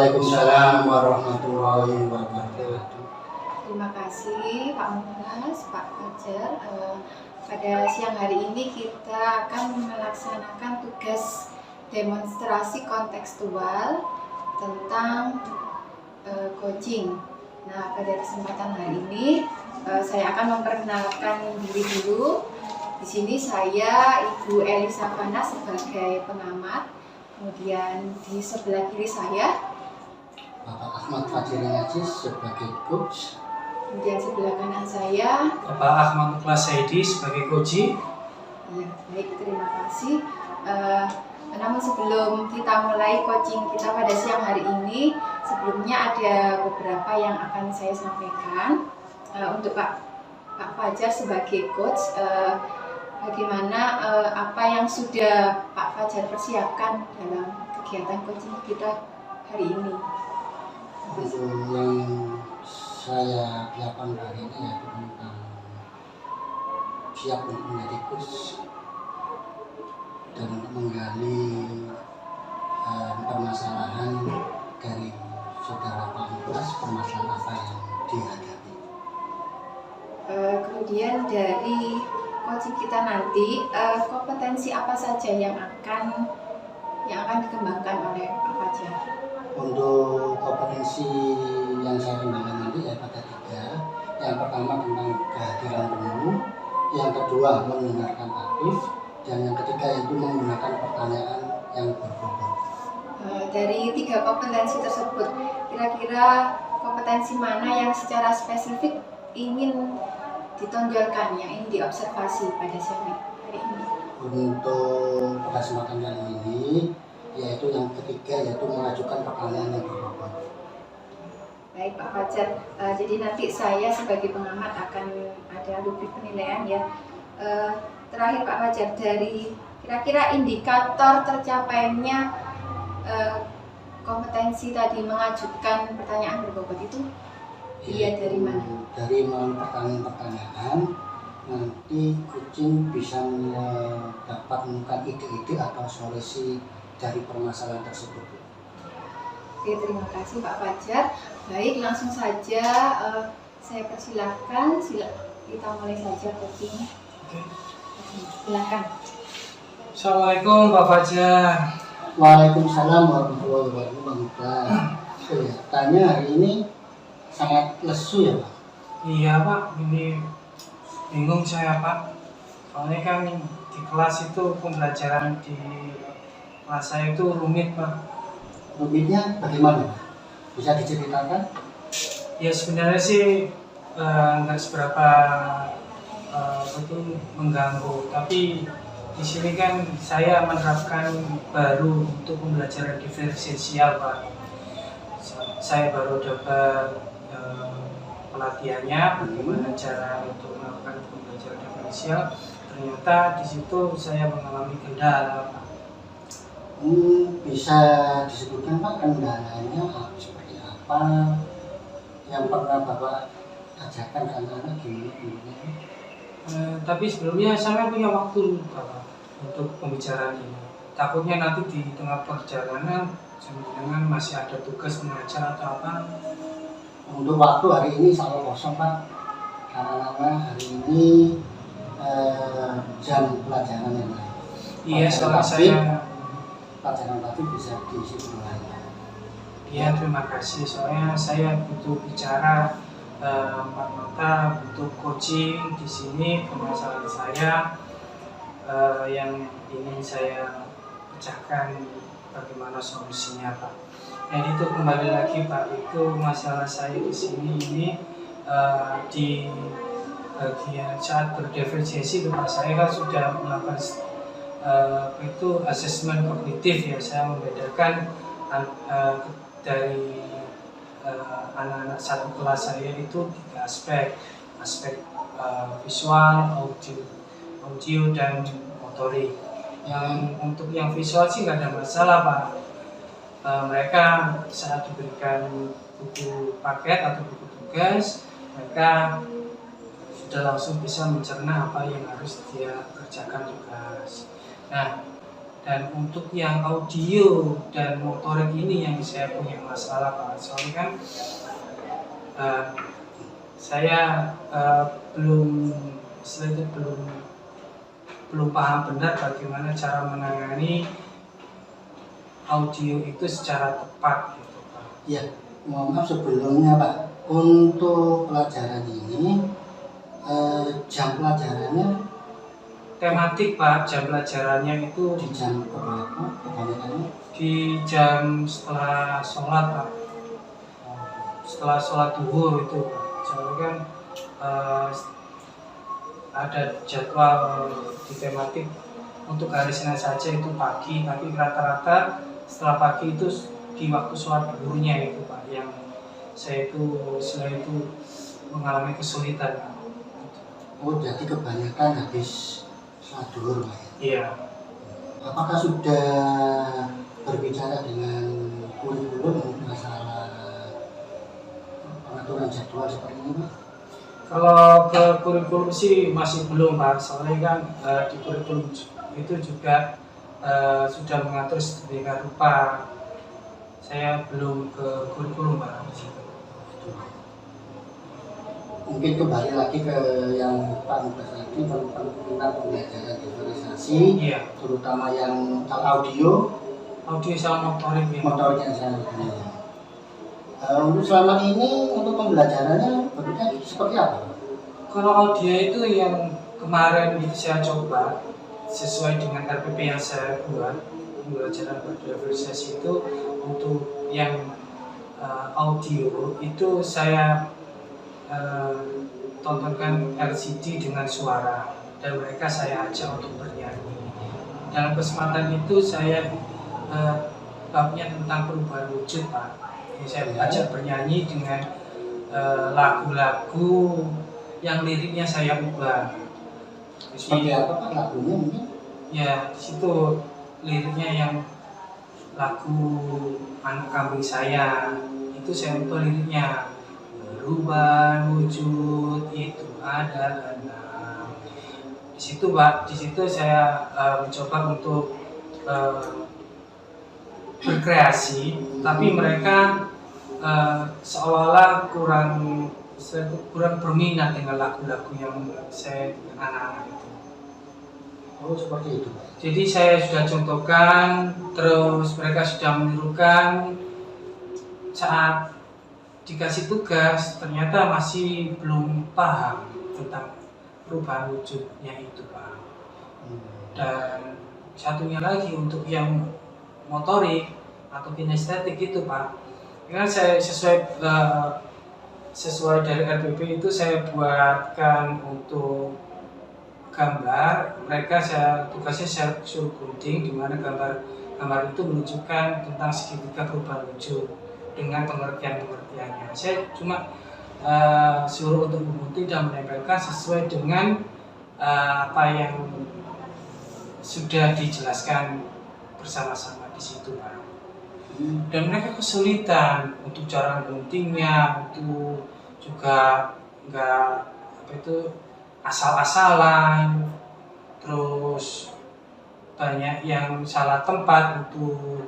Waalaikumsalam warahmatullahi wabarakatuh. Terima kasih Pak Munas, Pak Fajar. Pada siang hari ini kita akan melaksanakan tugas demonstrasi kontekstual tentang coaching. Nah, pada kesempatan hari ini saya akan memperkenalkan diri dulu. Di sini saya Ibu Elisa Fana sebagai pengamat. Kemudian di sebelah kiri saya Bapak Ahmad Fajri Najis sebagai coach. Kemudian sebelah kanan saya Bapak Ahmad Muklas Saidi sebagai coach. Ya, baik, terima kasih. Namun sebelum kita mulai coaching kita pada siang hari ini, sebelumnya ada beberapa yang akan saya sampaikan. Untuk Pak Fajar sebagai coach, bagaimana apa yang sudah Pak Fajar persiapkan dalam kegiatan coaching kita hari ini? Untuk yang saya siapkan hari ini yaitu tentang siap untuk menjadi coach dan untuk menggali permasalahan dari saudara Pak Munas, permasalahan apa yang dihadapi. Kemudian dari coaching kita nanti, kompetensi apa saja yang akan dikembangkan oleh Pak Fajar? Untuk kompetensi yang saya kembangkan nanti ya pada 3. Yang pertama tentang kehadiran penuh, yang kedua mendengarkan aktif, dan yang ketiga itu menggunakan pertanyaan yang berbobot. Dari 3 kompetensi tersebut, kira-kira kompetensi mana yang secara spesifik ingin ditonjolkan, yang ingin diobservasi pada siang hari ini? Untuk pada kesempatan kali ini yaitu yang ketiga, yaitu mengajukan pertanyaan yang berbobot. Baik Pak Fajar, jadi nanti saya sebagai pengamat akan ada rubrik penilaian ya. Terakhir Pak Fajar, dari kira-kira indikator tercapainya kompetensi tadi mengajukan pertanyaan berbobot itu dilihat dari mana? Dari melalui pertanyaan-pertanyaan nanti coaching bisa dapat menemukan ide-ide atau solusi dari permasalahan tersebut. Oke, terima kasih Pak Fajar. Baik, langsung saja saya persilahkan, kita mulai saja coaching. Silakan. Assalamualaikum Pak Fajar. Waalaikumsalam warahmatullahi wabarakatuh. Kelihatannya hari ini sangat lesu ya Pak? Iya Pak, ini bingung saya Pak. Soalnya kan di kelas itu pembelajaran di kelas saya itu rumit Pak. Rumitnya bagaimana Pak? Bisa diceritakan? Ya sebenarnya sih nggak seberapa itu mengganggu, tapi di sini kan saya menerapkan baru untuk pembelajaran diferensial Pak. Saya baru dapat pelatihannya bagaimana cara untuk melakukan pembelajaran diferensial. Ternyata di situ saya mengalami kendala Pak. Bisa disebutkan Pak kendalanya seperti apa yang pernah Bapak ajarkan ke anak-anak gimana? Tapi sebelumnya saya punya waktu Bapak untuk pembicaraan ini. Takutnya nanti di tengah perjalanan jangan masih ada tugas mengajar atau apa. Untuk waktu hari ini selalu kosong Pak, karena hari ini jam pelajaran yang lain. Iya, soalnya saya pelajaran tadi bisa diisi ulang. Iya, terima kasih. Soalnya saya butuh bicara empat mata, butuh coaching di sini. Permasalahan saya yang ingin saya pecahkan bagaimana solusinya Pak. Dan itu kembali lagi Pak, itu masalah saya di sini ini di bagian saat berdiferensiasi itu Pak, saya kan sudah melakukan itu asesmen kognitif ya. Saya membedakan dari anak-anak satu kelas saya itu 3 aspek visual, audio dan motorik. Yang untuk yang visual sih nggak ada masalah Pak. Mereka saat diberikan buku paket atau buku tugas, mereka sudah langsung bisa mencerna apa yang harus dia kerjakan tugas. Nah, Dan untuk yang audio dan motorik ini yang saya punya masalah Pak. Soalnya kan eh, saya belum istilahnya belum paham benar bagaimana cara menangani audio itu secara tepat gitu Pak. Ya, mohon maaf sebelumnya Pak, untuk pelajaran ini jam pelajarannya Tematik Pak, jam pelajarannya itu di jam berapa kebanyakannya? di jam setelah sholat Pak, setelah sholat duhur itu Pak. Soalnya kan eh, ada jadwal di tematik untuk hari Senin saja itu pagi, tapi rata-rata setelah pagi itu di waktu sholat duhurnya itu Pak, yang saya itu selain itu mengalami kesulitan Pak. Oh, jadi kebanyakan habis sholat duhur Pak ya? Iya. Apakah sudah berbicara dengan kurikulum masalah pengaturan jadwal seperti ini Pak? Kalau ke kurikulum sih masih belum Pak, soalnya kan di kurikulum itu juga sudah mengatur sedemikian rupa. Saya belum ke kurikulum Pak di situ. Mungkin kembali lagi ke yang Pak Mubas tadi tentang pembelajaran diferensiasi, Iya, terutama yang audio audio sama motorik ya. motorik yang saya lakukan. Untuk selama ini untuk pembelajarannya bentuknya seperti apa? Kalau audio itu yang kemarin itu saya coba sesuai dengan RPP yang saya buat, pembelajaran berdiferensiasi itu untuk yang audio itu saya tontonkan LCD dengan suara dan mereka saya ajak untuk bernyanyi. Dalam kesempatan itu saya babnya tentang perubahan wujud Pak. Jadi saya ajak bernyanyi dengan lagu-lagu yang liriknya saya ubah. Seperti Jadi apa Pak lagunya mungkin? ya di situ liriknya yang lagu Anak Kambing Saya itu saya ubah liriknya. Perubahan wujud itu ada enam. Di situ Pak, di situ saya mencoba untuk berkreasi, tapi mereka seolah-olah kurang berminat dengan lagu-lagu yang saya dengan anak-anak itu. Oh seperti itu Pak. Jadi saya sudah contohkan, terus mereka sudah menirukan. Saat dikasih tugas ternyata masih belum paham tentang perubahan wujudnya itu Pak. Dan satunya lagi untuk yang motorik atau kinestetik itu Pak, kan saya sesuai dari RPP itu saya buatkan untuk gambar. Mereka tugasnya saya suruh gunting di mana gambar itu menunjukkan tentang segitiga perubahan wujud dengan pengertiannya. Saya cuma suruh untuk menggunting dan menempelkan sesuai dengan apa yang sudah dijelaskan bersama-sama di situ Pak. Dan mereka kesulitan untuk cara guntingnya, itu juga nggak asal-asalan, terus banyak yang salah tempat untuk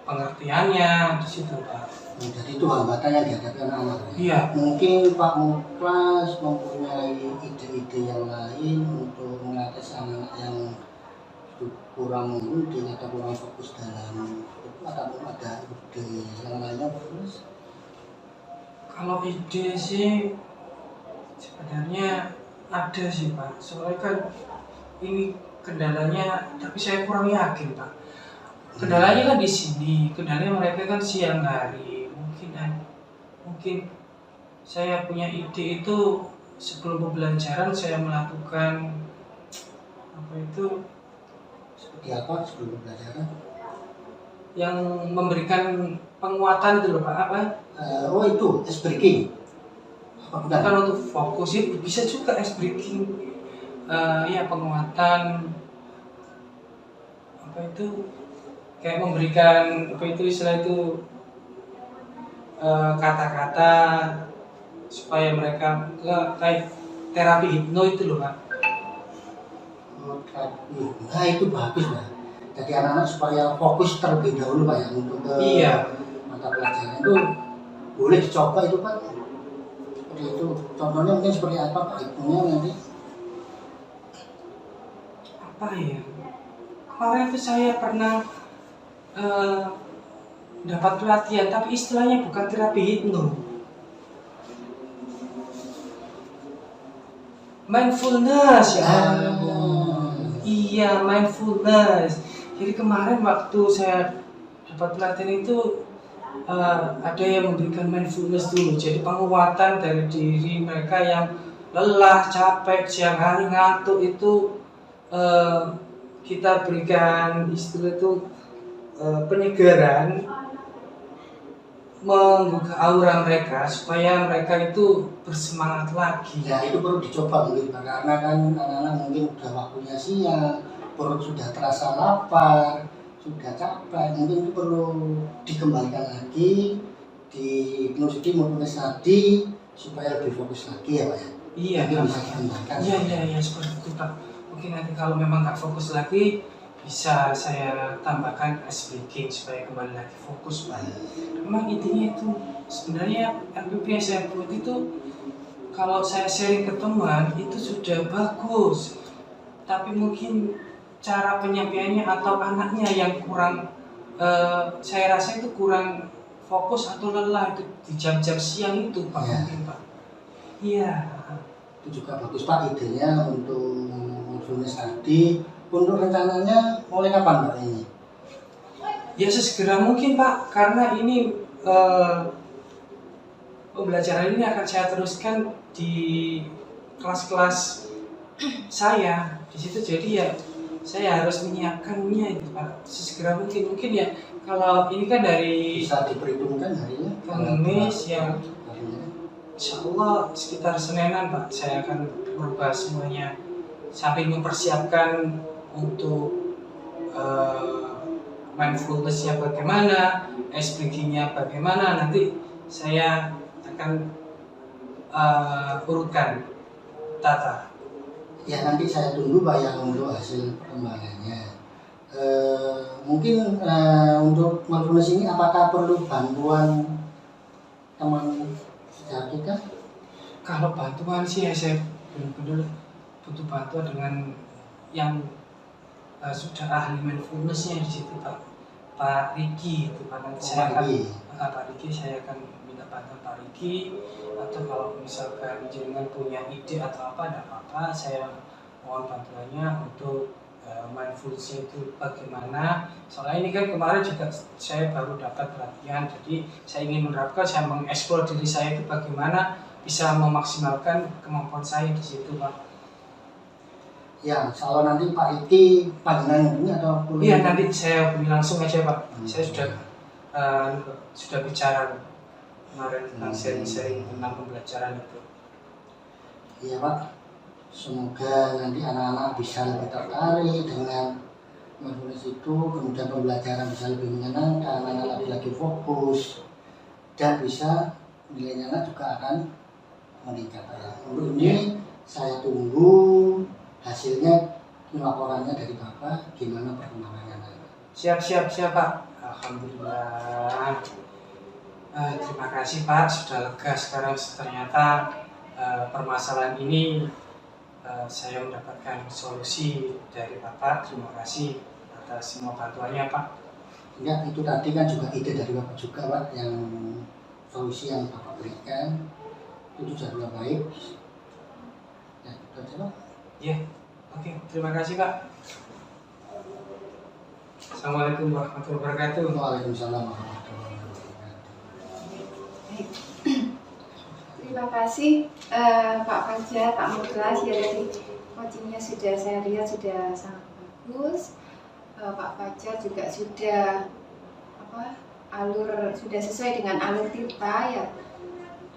pengertiannya di situ Pak. Jadi itu hambatan yang dihadapi anak-anak. Iya. Mungkin Pak Muklas mempunyai ide-ide yang lain untuk mengatasi anak-anak yang kurang mungkin atau kurang fokus dalam itu, atau ada ide yang lainnya Pak Muklas? Kalau ide sih sebenarnya ada sih Pak. Soalnya kan ini kendalanya, tapi saya kurang yakin Pak. Kendalanya kan di sini, kendalanya mereka kan siang hari. Mungkin saya punya ide itu sebelum pembelajaran saya melakukan Seperti apa sebelum pembelajaran? yang memberikan penguatan itu loh Pak, apa? Oh itu ice breaking. Apa bukan? Bukan untuk fokus ya, bisa juga ice breaking. Ya penguatan kayak memberikan istilah itu kata-kata supaya mereka kayak terapi hipno itu loh Pak. Nah itu bagus Pak. Jadi anak-anak supaya fokus terlebih dahulu Pak ya untuk ke Iya. mata pelajaran itu boleh dicoba itu Pak. Seperti itu. Contohnya mungkin seperti apa Pak Ibunya nanti? Apa ya? Kemarin itu saya pernah dapat pelatihan, tapi istilahnya bukan terapi hipno. Mindfulness ya. Iya, mindfulness. Jadi kemarin waktu saya dapat pelatihan itu ada yang memberikan mindfulness dulu. Jadi penguatan dari diri mereka yang lelah, capek, siang hari ngantuk itu kita berikan istilah itu penyegaran, menggugah aura mereka supaya mereka itu bersemangat lagi. Ya itu perlu dicoba mungkin Pak, karena kan anak-anak mungkin udah waktunya siang, perut sudah terasa lapar, sudah capek, mungkin itu perlu dikembalikan lagi, dihipnosis tadi supaya lebih fokus lagi ya Pak ya. Iya, Mungkin bisa dikembangkan. iya seperti itu Pak. Mungkin nanti kalau memang nggak fokus lagi, bisa saya tambahkan ice breaking supaya kembali lagi fokus Pak. Memang intinya itu sebenarnya MPP yang saya buat itu kalau saya sharing ke teman itu sudah bagus, tapi mungkin cara penyampaiannya atau anaknya yang kurang, saya rasa itu kurang fokus atau lelah itu di jam-jam siang itu Pak. Ya. Mungkin Pak. Iya. Itu juga bagus Pak idenya untuk mindfulness tadi. Untuk rencananya mulai kapan Pak ini? Ya sesegera mungkin Pak, karena ini pembelajaran ini akan saya teruskan di kelas-kelas saya di situ. Jadi ya saya harus menyiapkannya itu Pak sesegera mungkin. Mungkin ya kalau ini kan dari Bisa diperhitungkan harinya? Kamis ya, Harinya. insya Allah sekitar SeninanPak saya akan merubah semuanya sambil mempersiapkan untuk mindfulness-nya bagaimana, ice breaking-nya bagaimana, nanti saya akan urutkan tata. Ya nanti saya tunggu Pak yang untuk hasil perkembangannya. Mungkin untuk mindfulness ini apakah perlu bantuan teman sejawat kita? Kalau bantuan sih ya saya benar-benar butuh bantuan dengan yang sudah ahli mindfulness-nya di situ Pak Riki itu Pak. Nanti saya akan Pak Riki saya akan minta bantuan Pak Riki, atau kalau misalkan jenengan punya ide atau apa tidak apa-apa, saya mohon bantuannya untuk mindfulness itu bagaimana. Soalnya ini kan kemarin juga saya baru dapat pelatihan, jadi saya ingin menerapkan, saya mengeksplor diri saya itu bagaimana bisa memaksimalkan kemampuan saya di situ Pak. Ya, kalau nanti Pak Riki panggilan ini atau perlu? Iya, nanti saya hubungi langsung aja Pak. Saya sudah bicara kemarin tentang sharing-sharing tentang pembelajaran itu. Iya Pak, semoga nanti anak-anak bisa lebih tertarik dengan mindfulness itu, kemudian pembelajaran bisa lebih menyenangkan, anak-anak lagi fokus, dan bisa nilainya anak juga akan meningkat. Untuk ini saya tunggu hasilnya, laporannya dari Bapak, gimana perkembangannya nanti. Siap Pak. Alhamdulillah. Terima kasih Pak, sudah lega sekarang. Ternyata permasalahan ini saya mendapatkan solusi dari Bapak. Terima kasih atas semua bantuannya Pak. Ya, itu tadi kan juga ide dari Bapak juga Pak, yang solusi yang Bapak berikan itu sudah baik. Ya, itu aja Pak. Ya, oke. Terima kasih Pak. Assalamualaikum warahmatullahi wabarakatuh. Waalaikumsalam warahmatullahi wabarakatuh. Terima kasih Pak Fajar, Pak Muklas ya, dari coachingnya sudah saya lihat sudah sangat bagus. Pak Fajar juga sudah sudah sesuai dengan alur kita ya,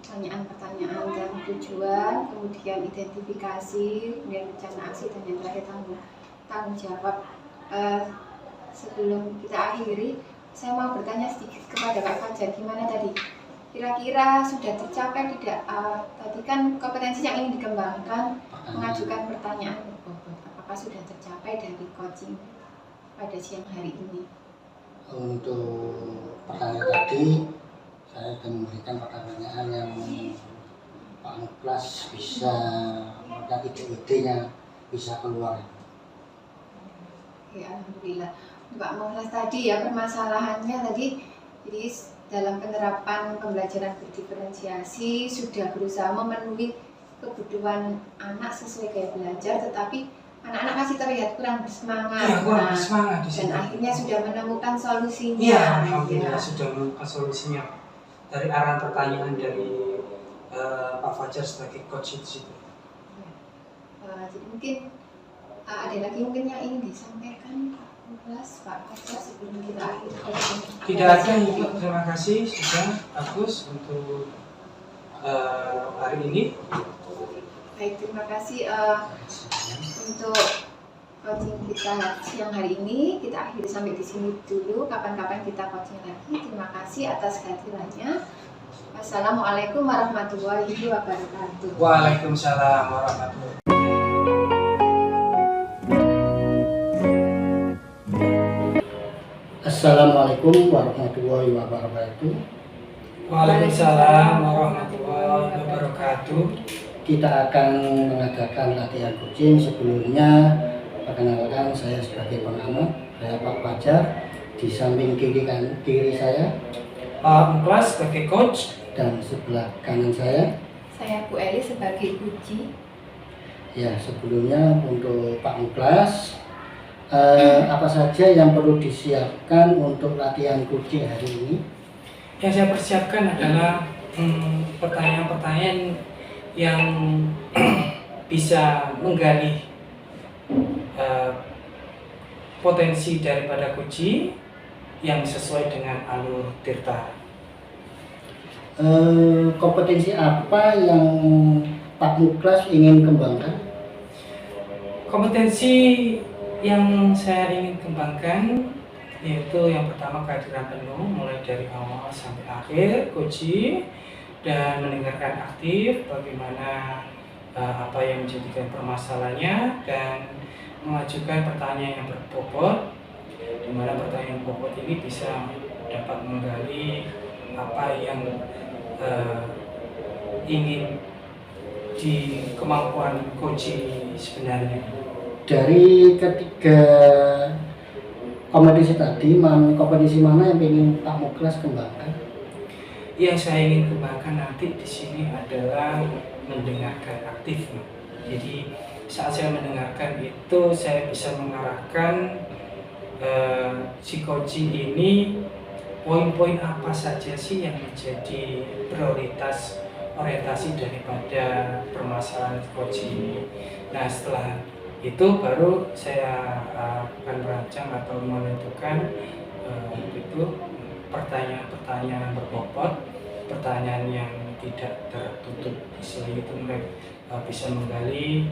pertanyaan-pertanyaan dan tujuan, kemudian identifikasi, kemudian rencana aksi, dan yang terakhir tanggung jawab. Sebelum kita akhiri, saya mau bertanya sedikit kepada Pak Fajar, gimana tadi? Kira-kira sudah tercapai tidak? Tadi kan kompetensi yang ingin dikembangkan, mengajukan pertanyaan, apakah sudah tercapai dari coaching pada siang hari ini? Untuk pertanyaan tadi, saya sudah memberikan pertanyaan yang Pak Muklas bisa melihat ide-idenya bisa keluar. Ya, alhamdulillah. Pak Mukhlas tadi ya permasalahannya tadi, jadi dalam penerapan pembelajaran berdiferensiasi sudah berusaha memenuhi kebutuhan anak sesuai gaya belajar, tetapi anak-anak masih terlihat kurang bersemangat. Iya, kurang bersemangat di Dan sini. akhirnya sudah menemukan solusinya. Iya, alhamdulillah Ya. sudah menemukan solusinya dari arahan pertanyaan dari Pak Fajar sebagai coach itu. Jadi mungkin ada lagi mungkin yang ingin disampaikan Pak Mukhlas, Pak Fajar sebelum kita akhiri. Tidak ada, Ibu. Terima kasih sudah bagus untuk hari ini. Baik, terima kasih untuk coaching kita siang hari ini. Kita akhiri sampai di sini dulu. Kapan-kapan kita coaching lagi. Terima kasih atas kehadirannya. Wassalamualaikum warahmatullahi wabarakatuh. Waalaikumsalam warahmatullahi wabarakatuh. Assalamualaikum warahmatullahi wabarakatuh. Waalaikumsalam warahmatullahi wabarakatuh. Kita akan mengadakan latihan coaching. Sebelumnya, perkenalkan saya sebagai pengamat, saya Pak Fajar. Di samping kiri saya Pak Muklas sebagai coach. dan sebelah kanan saya. Saya Bu Eli sebagai uji. Ya, sebelumnya untuk Pak Muklas, apa saja yang perlu disiapkan untuk latihan coaching hari ini? Yang saya persiapkan adalah pertanyaan-pertanyaan yang bisa menggali potensi daripada coaching yang sesuai dengan alur Tirta. Kompetensi apa yang Pak Muklas ingin kembangkan? Kompetensi yang saya ingin kembangkan yaitu yang pertama kehadiran penuh mulai dari awal sampai akhir coaching dan mendengarkan aktif bagaimana apa yang menjadikan permasalahannya dan mengajukan pertanyaan yang berbobot, di mana pertanyaan bobot ini bisa dapat menggali apa yang ingin di kemampuan coaching sebenarnya. Dari ketiga kompetisi tadi, kompetisi mana yang ingin Pak Muklas kembangkan? Yang saya ingin kembangkan nanti di sini adalah mendengarkan aktif. Jadi saat saya mendengarkan itu saya bisa mengarahkan si coaching ini poin-poin apa saja sih yang menjadi prioritas orientasi daripada permasalahan coaching ini. Nah setelah itu baru saya akan merancang atau menentukan itu pertanyaan-pertanyaan berbobot, pertanyaan yang tidak tertutup. Selain itu mereka bisa menggali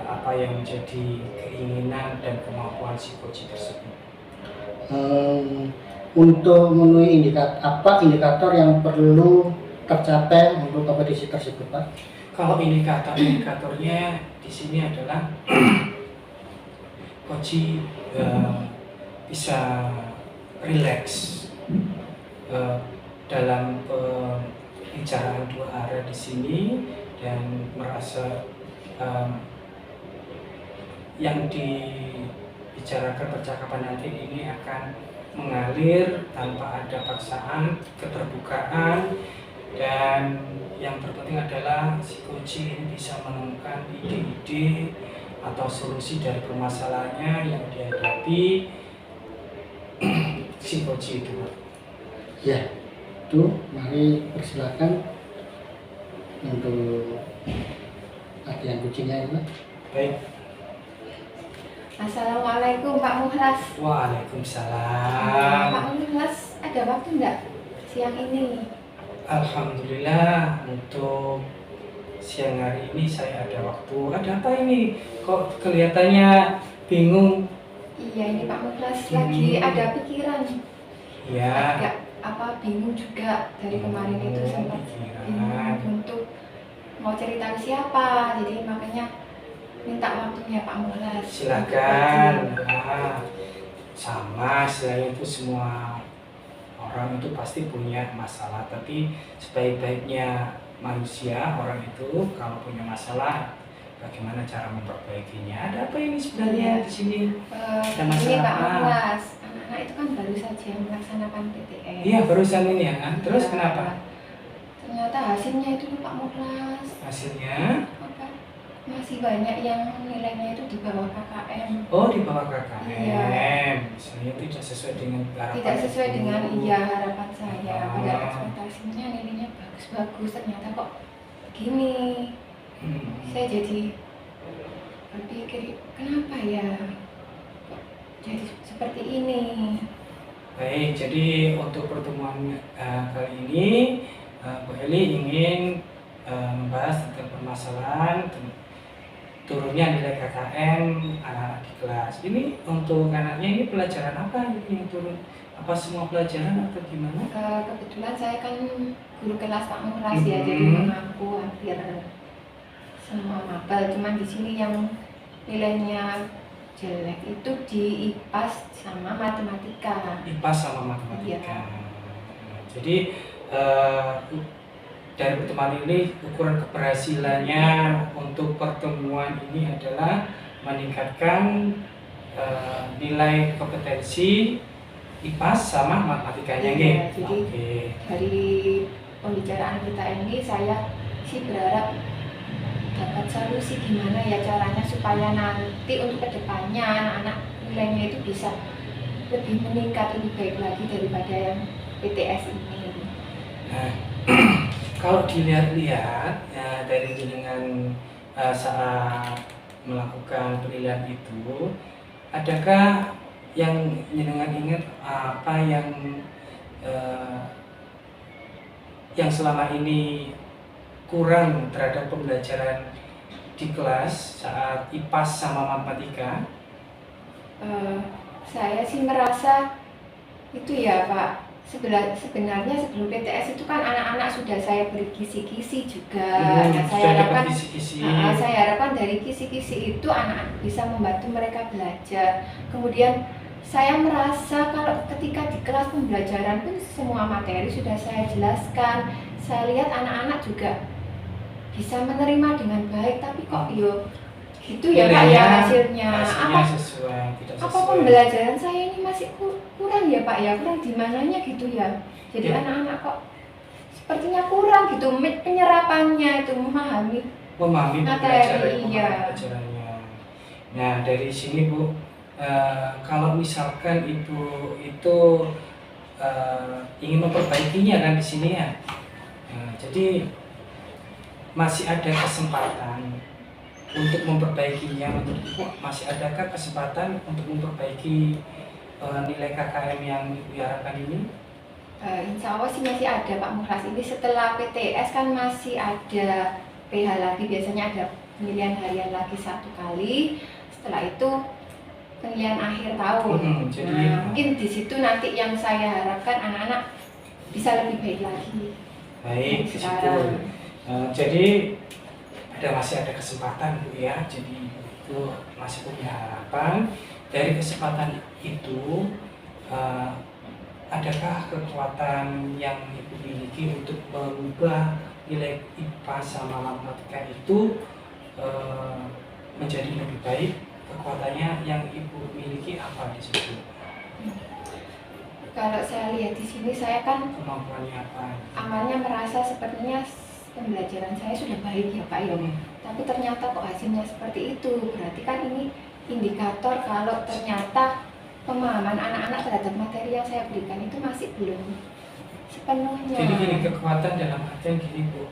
apa yang menjadi keinginan dan kemampuan si coach tersebut. Untuk memenuhi indikator yang perlu tercapai untuk kompetisi tersebut, Pak? Kalau indikatornya di sini adalah coach bisa rileks dalam pembicaraan dua arah di sini dan merasa yang dibicarakan percakapan nanti ini akan mengalir tanpa ada paksaan, keterbukaan, dan yang terpenting adalah si coach ini bisa menemukan ide-ide atau solusi dari permasalahannya yang dihadapi si coach itu. Ya, itu mari persilakan untuk latihan coachingnya, Pak. Baik. Assalamualaikum Pak Mukhlas. Waalaikumsalam. Pak Mukhlas, ada waktu enggak siang ini? Alhamdulillah untuk siang hari ini saya ada waktu. Ada apa ini? Kok kelihatannya bingung? Iya, ini Pak Mukhlas lagi ada pikiran. Iya. Agak bingung juga dari kemarin itu sempat bingung untuk mau cerita ke siapa. Jadi makanya minta waktunya Pak Mukhlas. Silakan. sama, istilahnya itu semua orang itu pasti punya masalah, tapi sebaik-baiknya manusia, orang itu kalau punya masalah bagaimana cara memperbaikinya. Ada apa ini sebenarnya di sini? Ada Ini masalah Pak apa? Mas, anak-anak itu kan baru saja melaksanakan PTS. Iya, barusan ini ya. Terus Ya, kenapa? ternyata hasilnya itu Pak Mukhlas Hasilnya? apa, masih banyak yang nilainya itu di bawah KKM. Oh, di bawah KKM. Iya. Misalnya tidak sesuai dengan harapan. Tidak sesuai ibu. dengan harapan saya. Oh. Pada ekspektasinya nilainya bagus-bagus, ternyata kok begini. Saya jadi berpikir, kenapa ya kok jadi seperti ini. Baik, jadi untuk pertemuan kali ini Bu Heli ingin membahas tentang permasalahan turunnya nilai KKM anak-anak di kelas. Ini untuk anaknya ini pelajaran apa ini yang turun? Apa semua pelajaran atau gimana? Kebetulan saya kan guru kelas Pak Mukhlas ya, jadi mengaku hampir semua mapel. Cuman di sini yang nilainya jelek itu di IPAS sama matematika. IPAS sama matematika. Iya. Jadi dari pertemuan ini ukuran keberhasilannya untuk pertemuan ini adalah meningkatkan nilai kompetensi IPAS sama matematikanya. Iya, gitu. jadi Oke. dari pembicaraan kita ini saya sih berharap dapat solusi gimana ya caranya supaya nanti untuk kedepannya anak-anak nilainya itu bisa lebih meningkat, lebih baik lagi daripada yang PTS ini. Nah, kalau dilihat-lihat ya, dari jenengan saat melakukan penilaian itu, adakah yang jenengan ingat apa yang selama ini kurang terhadap pembelajaran di kelas saat IPAS sama matematika? Saya sih merasa itu ya Pak, sebenarnya sebelum PTS itu kan anak-anak sudah saya beri kisi-kisi juga. Nah, saya harapkan kisi-kisi. saya harapkan dari kisi-kisi itu anak-anak bisa membantu mereka belajar. Kemudian saya merasa kalau ketika di kelas pembelajaran pun semua materi sudah saya jelaskan. Saya lihat anak-anak juga bisa menerima dengan baik, tapi kok gitu ya Pak ya hasilnya. Sesuai, tidak sesuai. Apa pembelajaran saya ini masih kurang ya Pak ya, kurang di mananya gitu ya. Jadi anak-anak kok sepertinya kurang gitu penyerapannya itu memahami materi, iya. pelajarannya. Nah, dari sini Bu, kalau misalkan Ibu itu ingin memperbaikinya kan di sini ya. Jadi masih ada kesempatan untuk memperbaikinya. Menurut Ibu, masih adakah kesempatan untuk memperbaiki nilai KKM yang Ibu harapkan ini? Insya Allah sih masih ada Pak Mukhlas. Ini setelah PTS kan masih ada PH lagi, biasanya ada penilaian harian lagi 1 kali. Setelah itu penilaian akhir tahun. Mungkin di situ nanti yang saya harapkan anak-anak bisa lebih baik lagi. Baik, di situ. Jadi masih ada kesempatan Bu ya. Jadi itu masih punya harapan. Dari kesempatan itu adakah kekuatan yang Ibu miliki untuk mengubah nilai IPA sama matematika itu menjadi lebih baik? Kekuatannya yang Ibu miliki apa di situ? Kalau saya lihat di sini, saya kan Kemampuannya apa? awalnya merasa sepertinya pembelajaran saya sudah baik ya Pak ya. Tapi ternyata kok hasilnya seperti itu. Berarti kan ini indikator kalau ternyata pemahaman anak-anak terhadap materi yang saya berikan itu masih belum sepenuhnya. Jadi gini, kekuatan dalam artian gini Bu,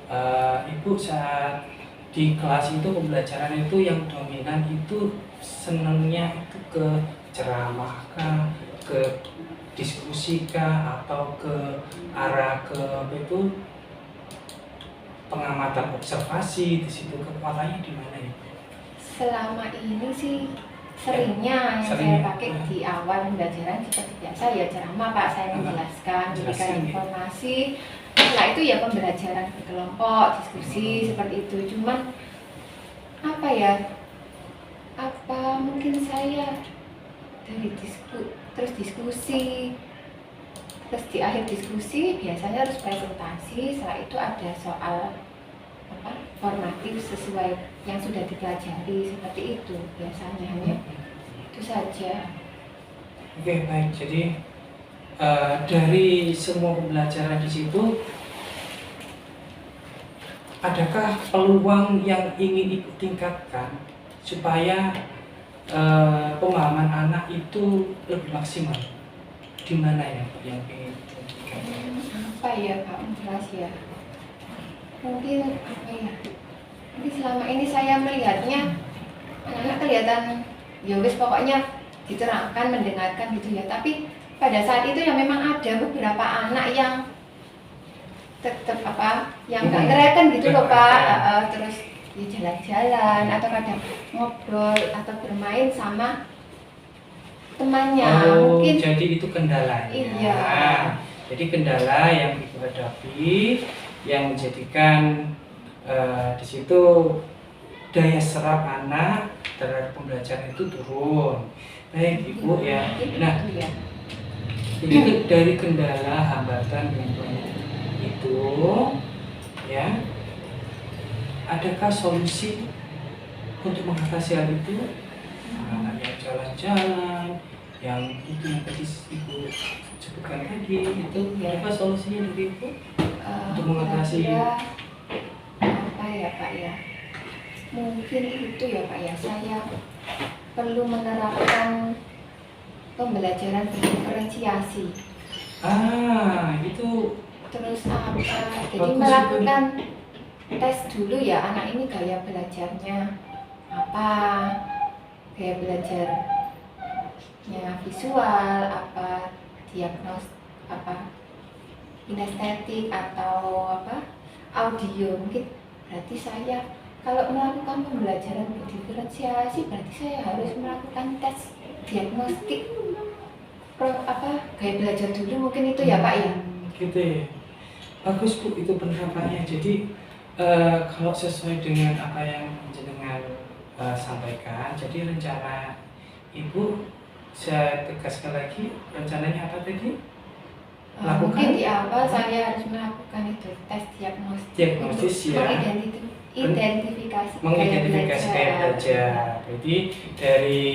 Ibu saat di kelas itu pembelajaran itu yang dominan itu senangnya itu ke ceramah kah, ke diskusi kah, atau ke arah ke apa itu pengamatan observasi. Di situ kekuatannya di mana ya? Selama ini sih seringnya yang saya pakai di awal pembelajaran seperti biasa ya ceramah Pak, saya menjelaskan, memberikan informasi. Setelah itu ya pembelajaran berkelompok, diskusi seperti itu. Cuman apa ya? Apa mungkin saya dari terus diskusi. Terus di akhir diskusi biasanya harus presentasi, setelah itu ada soal formatif sesuai yang sudah dipelajari, seperti itu biasanya, hanya itu saja. Oke, baik. Jadi dari semua pembelajaran di situ, adakah peluang yang ingin ikut tingkatkan supaya pemahaman anak itu lebih maksimal? Di mana ya Pak yang ingin tingkatkan? Apa ya Pak, jelas ya. Mungkin apa ya? Mungkin selama ini saya melihatnya anak-anak kelihatan ya wis pokoknya diterangkan, mendengarkan gitu ya. Tapi pada saat itu ya memang ada beberapa anak yang tetap yang nggak ngereken gitu loh Pak. Terus ya jalan-jalan atau kadang ngobrol atau bermain sama temannya. Mungkin jadi itu kendalanya. Iya. Jadi kendala yang Ibu hadapi yang menjadikan di situ daya serap anak terhadap pembelajaran itu turun. Baik Ibu ya. Nah, ini dari kendala hambatan yang itu ya, adakah solusi untuk mengatasi hal itu? Anak yang jalan-jalan, yang itu yang tadi Ibu sebutkan tadi, itu apa solusinya dari Ibu untuk mengatasi? Apa ya Pak ya? Mungkin itu ya Pak ya, saya perlu menerapkan pembelajaran diferensiasi. Itu terus jadi melakukan tes dulu ya, anak ini gaya belajarnya apa, gaya belajarnya visual apa, diagnos apa, kinestetik atau audio. Mungkin berarti saya kalau melakukan pembelajaran diferensiasi berarti saya harus melakukan tes diagnostik gaya belajar dulu, mungkin itu ya Pak ya. Gitu ya. Bagus Bu, itu penerapannya. Jadi kalau sesuai dengan apa yang jenengan sampaikan, jadi rencana Ibu, saya tegaskan lagi, rencananya apa tadi? Mungkin di awal saya harus melakukan itu tes diagnosis ya, mengidentifikasi gaya belajar. Jadi dari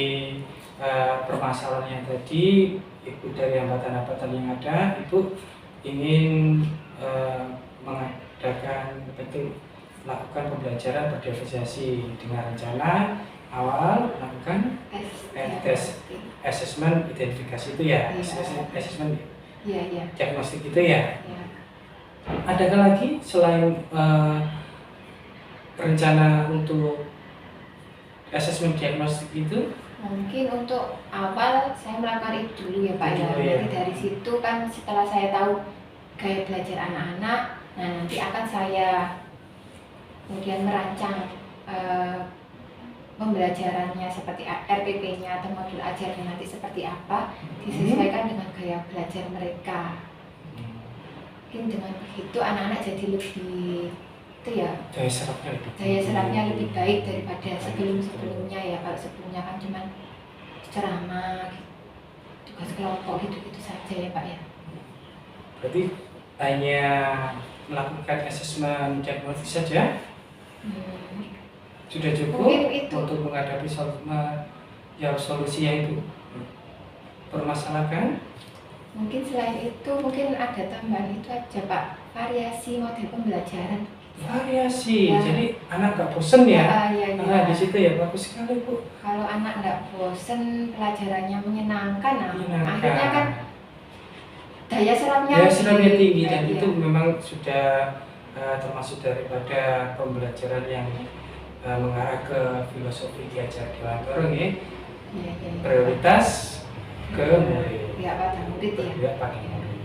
permasalahan yang tadi, Ibu, dari hambatan-hambatan yang ada, Ibu ingin mengadakan melakukan pembelajaran berdiferensiasi dengan rencana awal melakukan tes assessment identifikasi itu ya, assessment diagnostik itu ya. Adakah lagi selain rencana untuk assessment diagnostik itu? Mungkin untuk awal saya melakukan itu dulu ya Pak ya. Jadi dari situ kan setelah saya tahu gaya belajar anak-anak, nah nanti akan saya kemudian merancang pembelajarannya seperti RPP-nya atau modul ajarnya nanti seperti apa, disesuaikan dengan gaya belajar mereka. Mungkin dengan begitu anak-anak jadi lebih itu ya, daya serapnya lebih baik daripada sebelumnya ya. Kalau sebelumnya kan cuma ceramah, tugas kelompok gitu-gitu saja ya Pak ya. Berarti hanya melakukan asesmen diagnosis saja? Sudah cukup untuk menghadapi solusi yang Ibu permasalahkan? Mungkin selain itu mungkin ada tambahan itu aja Pak, variasi model pembelajaran. Variasi, ya. Jadi anak nggak bosen ya? Ya. Di situ ya, bagus sekali Bu. Kalau anak nggak bosen, pelajarannya menyenangkan, akhirnya kan daya serapnya tinggi dan itu memang sudah termasuk daripada pembelajaran yang mengarah ke filosofi diajar dorong ya. Prioritas ke murid. Ya pada murid ya. Pada murid.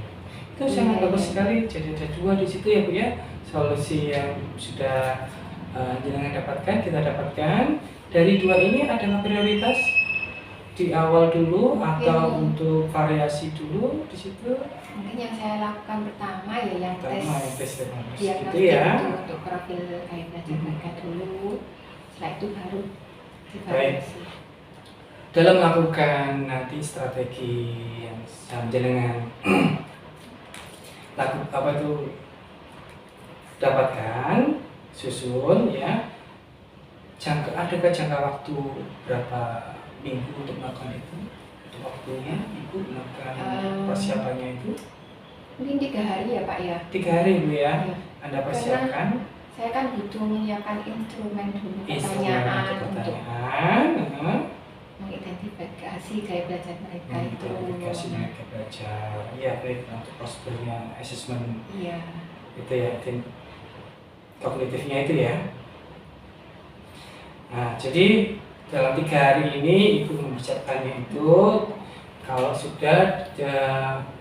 Itu sangat bagus sekali. Jadi ada dua di situ ya Bu ya. Solusi yang sudah jenengan dapatkan, kita dapatkan. Dari dua ini ada prioritas di awal dulu atau untuk variasi dulu di situ? Mungkin yang saya lakukan pertama ya yang tes gitu ya. Untuk profil gaya belajar mereka dulu. Setelah itu baru Baik. dalam melakukan nanti strategi yang jenengan laku apa itu dapatkan susun ya, adakah jangka waktu berapa minggu untuk melakukan itu, untuk waktunya Ibu melakukan persiapannya itu? Mungkin 3 hari ya Pak ya. 3 hari Ibu ya, Ya. Anda persiapkan. Saya kan butuh menyiapkan instrumen dulu, Instrumen pertanyaan untuk untuk pertanyaan, mengidentifikasi gaya belajar mereka itu. identifikasi mereka belajar, ya baik untuk prosedurnya assessment Iya. itu ya, kognitifnya itu ya. Nah, jadi dalam 3 hari ini Ibu mempersiapkannya itu, kalau sudah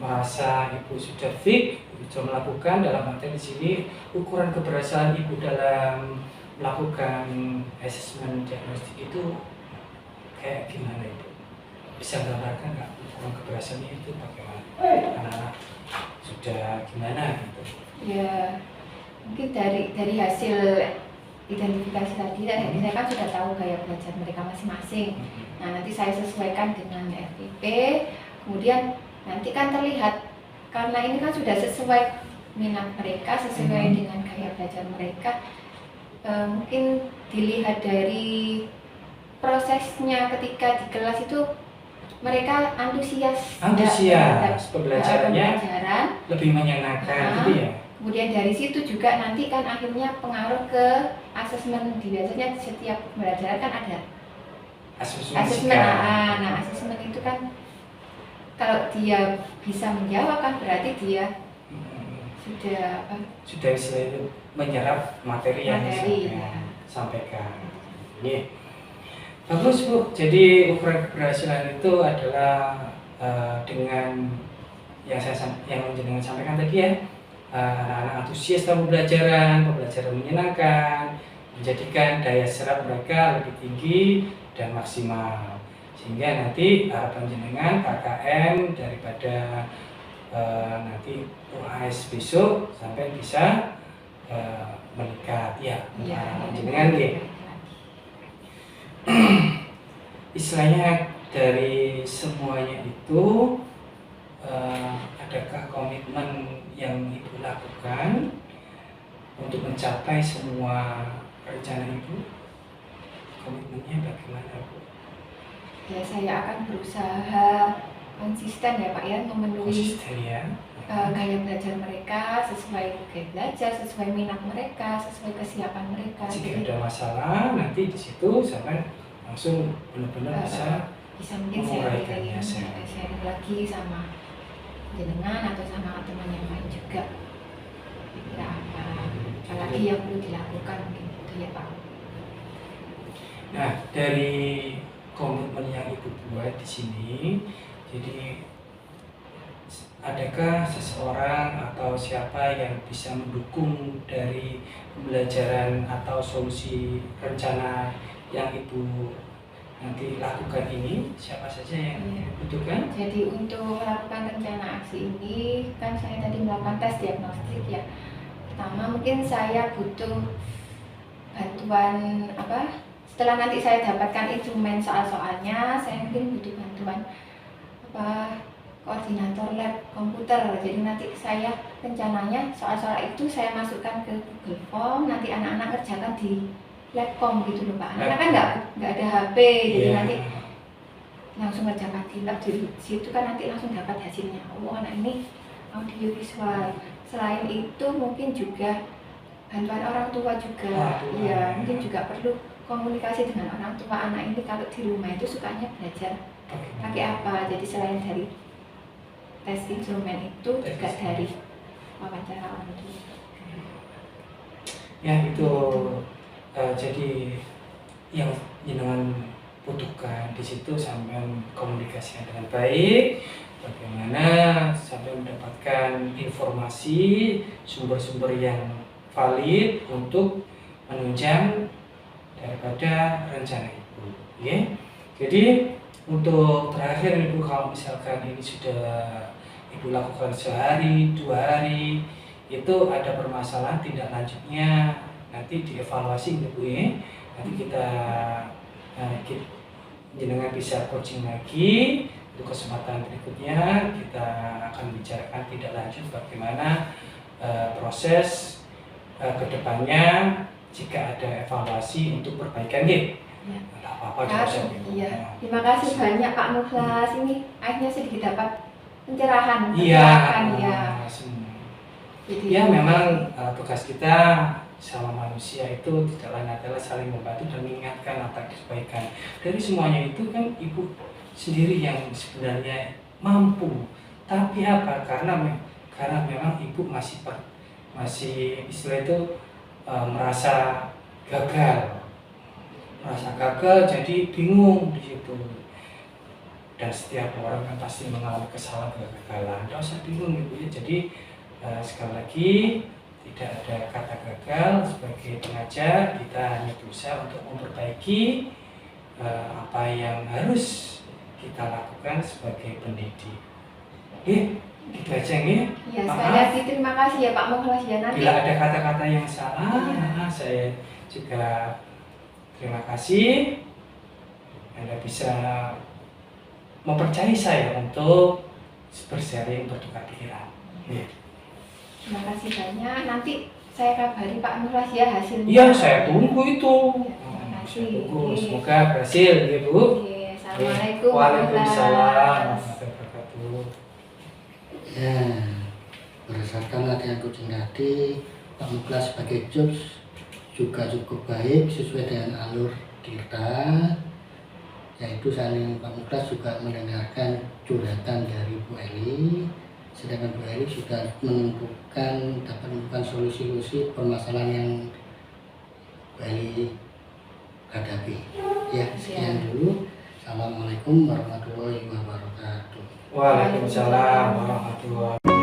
merasa Ibu sudah fit, sudah melakukan, dalam arti di sini ukuran keberhasilan Ibu dalam melakukan asesmen diagnostik itu kayak gimana Ibu? Bisa gambarkan nggak ukuran keberhasilannya itu bagaimana? Anak-anak sudah gimana gitu? Ya, mungkin dari hasil identifikasi tadi, saya kan sudah tahu gaya belajar mereka masing-masing. Nah, nanti saya sesuaikan dengan FIP, kemudian nanti kan terlihat, karena ini kan sudah sesuai minat mereka, sesuai dengan gaya belajar mereka, mungkin dilihat dari prosesnya ketika di kelas itu mereka antusias terhadap pembelajarannya pembelajaran, lebih menyenangkan gitu ya. Kemudian dari situ juga nanti kan akhirnya pengaruh ke asesmen. Biasanya setiap pembelajaran kan ada asesmen. Nah, asesmen itu kan kalau dia bisa menjawab kan berarti dia sudah istilahnya menyerap materi yang sampaikan. Ini bagus Bu. Jadi ukuran keberhasilan itu adalah dengan yang jenengan sampaikan tadi ya, anak-anak antusias dalam pembelajaran menyenangkan, menjadikan daya serap mereka lebih tinggi dan maksimal, sehingga nanti harapan jenengan KKM daripada nanti UAS besok sampai bisa meningkat ya, harapan jenengan gitu. Istilahnya dari semuanya itu, adakah komitmen yang Ibu lakukan untuk mencapai semua rencana Ibu? Komitmennya bagaimana Bu? Ya, saya akan berusaha konsisten ya Pak ya, memenuhi gaya belajar mereka, sesuai gaya belajar, sesuai minat mereka, sesuai kesiapan mereka. Jika ada masalah nanti di situ sampai langsung benar-benar bisa mungkin sharing lagi sama jenengan atau sama teman yang lain juga. Ya, apalagi yang perlu dilakukan mungkin itu ya Pak. Nah, dari komitmen yang Ibu buat di sini, jadi adakah seseorang atau siapa yang bisa mendukung dari pembelajaran atau solusi rencana yang Ibu nanti lakukan ini? Siapa saja yang dibutuhkan? Jadi untuk melakukan rencana aksi ini kan saya tadi melakukan tes diagnostik ya. Pertama mungkin saya butuh bantuan setelah nanti saya dapatkan instrumen soal-soalnya, saya mungkin butuh bantuan koordinator lab komputer. Jadi nanti saya rencananya soal-soal itu saya masukkan ke Google Form, nanti anak-anak ngerjakan di labcom gitu loh Pak. Anak kan nggak ada HP, jadi nanti langsung ngerjakan di lab, di situ kan nanti langsung dapat hasilnya. Oh, anak ini audio visual. Selain itu mungkin juga bantuan orang tua juga. Iya, mungkin juga perlu komunikasi dengan orang tua anak ini kalau di rumah itu sukanya belajar pakai apa. Jadi selain dari tes instrumen itu juga dari wawancara orang tua. Ya itu jadi yang jenengan butuhkan di situ sampai komunikasinya dengan baik, bagaimana sampai mendapatkan informasi sumber-sumber yang valid untuk menunjang daripada rencana Ibu. Okay? Jadi untuk terakhir Ibu, kalau misalkan ini sudah Ibu lakukan sehari, 2 hari, itu ada permasalahan tindak lanjutnya nanti dievaluasi Ibu ya. Nanti kita jenengan bisa coaching lagi. Untuk kesempatan berikutnya kita akan bicarakan tidak lanjut bagaimana proses kedepannya jika ada evaluasi untuk perbaikan ya. Tidak apa-apa juga. Iya. Terima kasih banyak Pak Mukhlas. Ini akhirnya sedikit dapat pencerahan. Iya. Ya. Jadi, Ya memang tugas kita sama manusia itu tidak lain adalah saling membantu dan mengingatkan atas kebaikan. Dari semuanya itu kan ibu sendiri yang sebenarnya mampu. Tapi apa? Karena memang ibu masih istilah itu merasa gagal, jadi bingung di situ. Dan setiap orang kan pasti mengalami kesalahan kegagalan. Tidak usah bingung ibu ya. Jadi sekali lagi tidak ada kata gagal. Sebagai pengajar kita hanya berusaha untuk memperbaiki apa yang harus kita lakukan sebagai pendidik. Gitu aja nih. Ya, sekali lagi terima kasih ya Pak Mukhlas ya. Nanti bila ada kata-kata yang salah, saya juga terima kasih Anda bisa mempercayai saya untuk bersharing, bertukar pikiran. Terima kasih banyak. Nanti saya kabari Pak Mukhlas ya hasilnya. Iya, saya tunggu itu. Terima kasih. Saya tunggu. Semoga berhasil ya Bu. Assalamualaikum Waalaikumsalam warahmatullahi wabarakatuh. Ya, berdasarkan latihan coaching tadi, Pak Mukhlas sebagai jobs juga cukup baik sesuai dengan alur kita, yaitu saling Pak Mukhlas juga mendengarkan curhatan dari Bu Eli, sedangkan Bu Eli sudah dapat menemukan solusi-solusi permasalahan yang Bu Eli hadapi. Ya, sekian dulu. Assalamualaikum warahmatullahi wabarakatuh. Waalaikumsalam warahmatullahi wabarakatuh.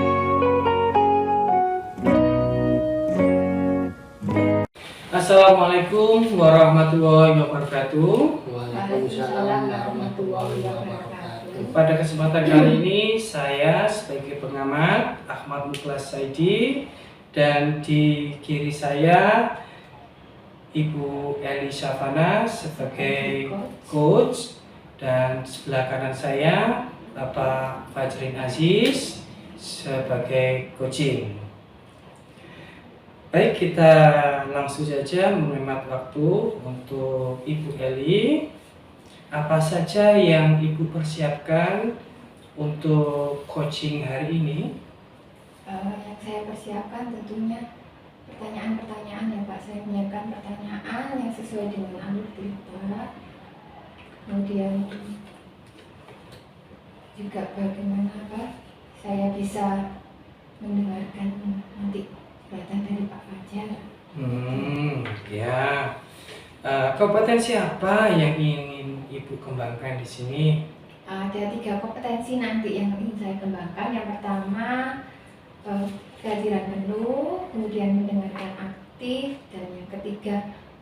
Assalamualaikum warahmatullahi wabarakatuh. Waalaikumsalam warahmatullahi wabarakatuh. Pada kesempatan kali ini saya sebagai pengamat Ahmad Mukhlas Saidi dan di kiri saya Ibu Eli Syafana sebagai coach dan sebelah kanan saya Bapak Fajrin Aziz sebagai coaching. Baik, kita langsung saja menghemat waktu untuk Ibu Eli. Apa saja yang Ibu persiapkan untuk coaching hari ini? Yang saya persiapkan tentunya pertanyaan-pertanyaan ya Pak. Saya menyiapkan pertanyaan yang sesuai dengan alur kita. Kemudian juga bagaimana Pak saya bisa mendengarkan nanti curhatan dari Pak Fajar. Ya. Kompetensi apa yang ingin Ibu kembangkan di sini? Ada 3 kompetensi nanti yang ingin saya kembangkan. Yang pertama kehadiran penuh, kemudian mendengarkan aktif, dan yang ketiga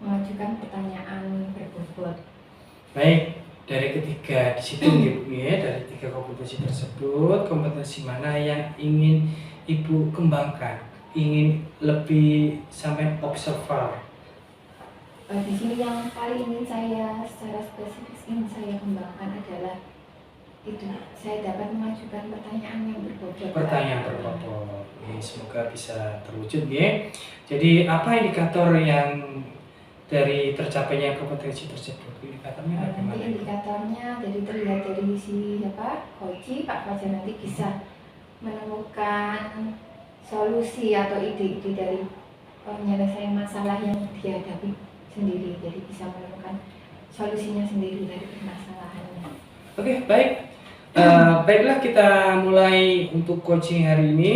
mengajukan pertanyaan berbobot. Baik, dari ketiga di situ Ibu ya, dari 3 kompetensi tersebut, kompetensi mana yang ingin Ibu kembangkan? Ingin lebih sampai observer? Di sini yang paling ingin saya secara spesifik ingin saya kembangkan adalah itu, saya dapat mengajukan pertanyaan yang berbobot. Pertanyaan berbobot. Semoga bisa terwujud ya. Jadi apa indikator yang dari tercapainya kompetensi tersebut? Indikatornya bagaimana? Nanti indikatornya jadi terlihat dari coach Pak Fajar nanti bisa menemukan solusi atau ide-ide dari penyelesaian masalah yang dihadapi sendiri, jadi bisa menemukan solusinya sendiri dari permasalahannya. Oke, baik. Baiklah, kita mulai untuk coaching hari ini.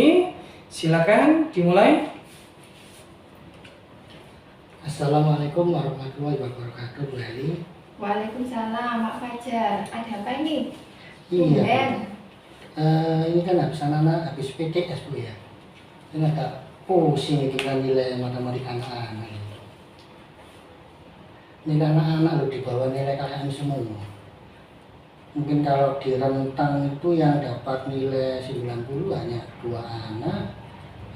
Silakan dimulai. Assalamualaikum warahmatullahi wabarakatuh, Bu Eli. Waalaikumsalam Pak Fajar. Ada apa ini? Iya. Ini kan anak-anak habis PTS Bu ya. Ini agak pusing kita nilai matematika anak-anak. Nilai anak-anak loh di bawah nilai kalian semua. Mungkin kalau di rentang itu yang dapat nilai 90 hanya 2 anak,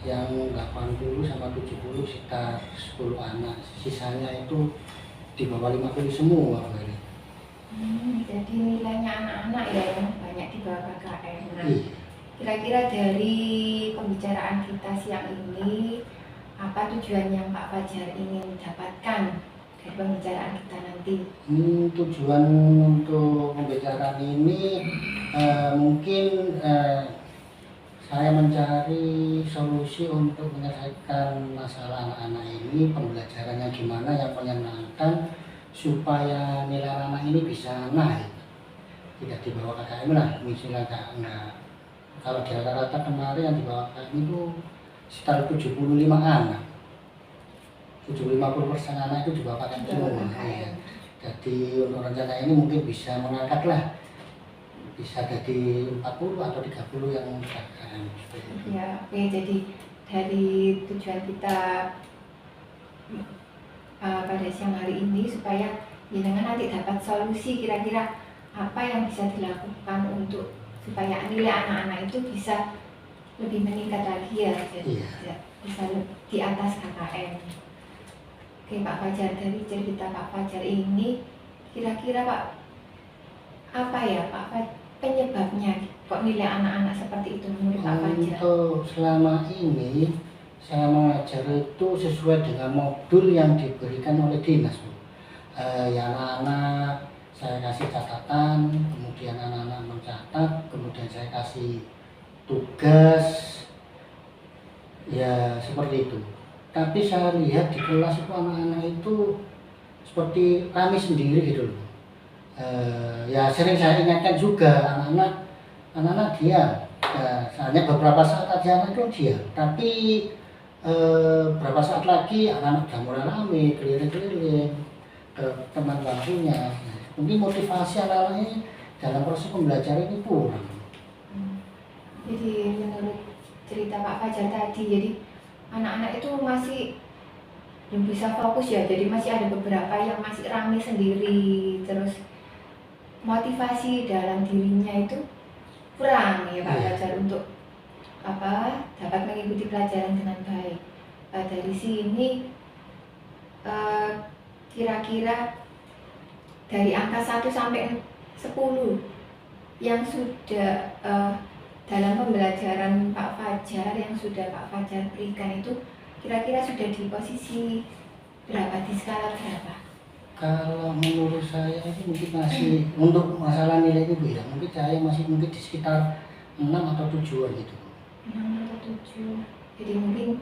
yang 80 sama 70 sekitar 10 anak. Sisanya itu di bawah 50 semua. Jadi kira-kira dari pembicaraan kita siang ini, apa tujuan yang Pak Fajar ingin dapatkan dari pembicaraan kita nanti? Tujuan untuk pembicaraan ini mungkin saya mencari solusi untuk menyelesaikan masalah anak-anak ini, pembelajarannya gimana yang menyenangkan supaya nilai anak ini bisa naik, tidak dibawa KKM lah. Misalnya kalau di rata-rata kemarin yang dibawa KKM itu sekitar 75 anak, 50% anak itu dibawa KKM semua. Ya. Jadi untuk rencana ini mungkin bisa mengangkat lah, bisa jadi 40 atau 30 yang KKM. Ya, oke. Jadi dari tujuan kita pada siang hari ini supaya jenengan nanti dapat solusi kira-kira apa yang bisa dilakukan untuk supaya nilai anak-anak itu bisa lebih meningkat lagi ya, jadi bisa di atas KKM. Oke Pak Fajar, dari cerita Pak Fajar ini kira-kira Pak, apa ya Pak penyebabnya kok nilai anak-anak seperti itu menurut Pak Fajar? Untuk selama ini saya mengajar itu sesuai dengan modul yang diberikan oleh dinas, Bu. Ya anak-anak saya kasih catatan, kemudian anak-anak mencatat, kemudian saya kasih tugas, ya seperti itu. Tapi saya lihat di kelas itu anak-anak itu seperti kami sendiri gitu loh. Ya sering saya ingatkan juga anak-anak diam. Hanya beberapa saat aja anak itu diam, tapi berapa saat lagi anak-anak udah mulai rame, keliling-keliling ke teman bangkunya. Mungkin motivasi anak-anaknya dalam proses pembelajaran ini kurang. Jadi menurut cerita Pak Fajar tadi, jadi anak-anak itu masih belum bisa fokus ya, jadi masih ada beberapa yang masih rame sendiri, terus motivasi dalam dirinya itu kurang ya Pak Fajar untuk dapat mengikuti pelajaran dengan baik. Dari sini kira-kira dari angka 1 sampai 10 yang sudah dalam pembelajaran Pak Fajar yang sudah Pak Fajar berikan itu kira-kira sudah di posisi berapa, di skala berapa? Kalau menurut saya ini mungkin masih untuk masalah nilai itu ya, mungkin saya masih di sekitar 6 atau 7 gitu. 6 atau 7. Jadi mungkin